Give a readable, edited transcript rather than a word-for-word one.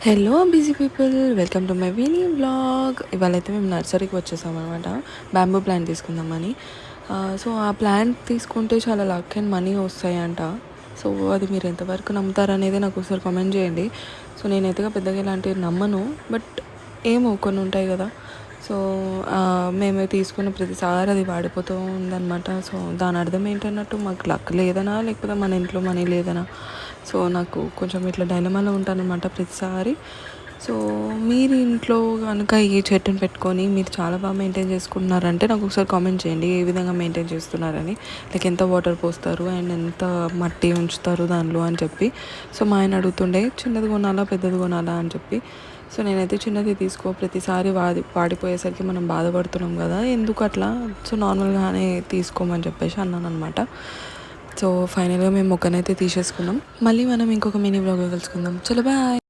Hello busy people, welcome to my mini vlog. ఇవాళైతే మేము నర్సరీకి వచ్చేసాం అనమాట, బ్యాంబూ ప్లాంట్ తీసుకుందామని. సో ఆ ప్లాంట్ తీసుకుంటే చాలా లక్ అండ్ మనీ వస్తాయంట. సో అది మీరు ఎంతవరకు నమ్ముతారనేది నాకు ఒకసారి కామెంట్ చేయండి. సో నేనైతే పెద్దగా ఇలాంటివి నమ్మను, బట్ ఏమో కొన్ని ఉంటాయి కదా. సో మేము తీసుకున్న ప్రతిసారి అది వాడిపోతూ ఉందన్నమాట. సో దాని అర్థం ఏంటన్నట్టు, మాకు లక్ లేదనా లేకపోతే మన ఇంట్లో మనీ లేదనా. సో నాకు కొంచెం ఇట్లా డైలమాలో ఉంటానన్నమాట ప్రతిసారి. సో మీరు ఇంట్లో కనుక ఈ చెట్టుని పెట్టుకొని మీరు చాలా బాగా మెయింటైన్ చేసుకుంటున్నారంటే నాకు ఒకసారి కామెంట్ చేయండి, ఏ విధంగా మెయింటైన్ చేస్తున్నారని. లైక్ ఎంత వాటర్ పోస్తారు అండ్ ఎంత మట్టి ఉంచుతారు దానిలో అని చెప్పి. సో మా ఆయన అడుగుతుండే చిన్నది కొనాలా పెద్దది కొనాలా అని చెప్పి. సో నేనైతే చిన్నది తీసుకో, ప్రతిసారి వాడిపోయేసరికి మనం బాధపడుతున్నాం కదా, ఎందుకు అట్లా, సో నార్మల్గానే తీసుకోమని చెప్పేసి అన్నాను అనమాట. సో ఫైనల్గా మేము మొక్కనైతే తీసేసుకున్నాం. మళ్ళీ మనం ఇంకొక మినీ వ్లాగ్లో కలుసుకుందాం. చలో బాయ్.